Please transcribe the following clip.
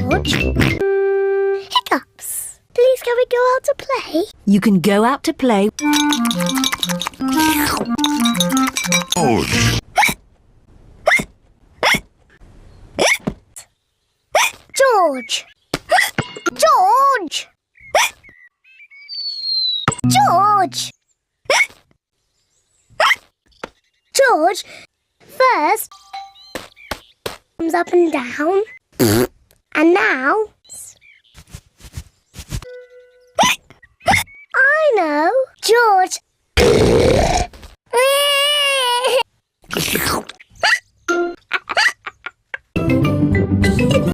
George. Hiccups. Please can we go out to play? You can go out to play. George. George. George. George. First, comes up and down. And now,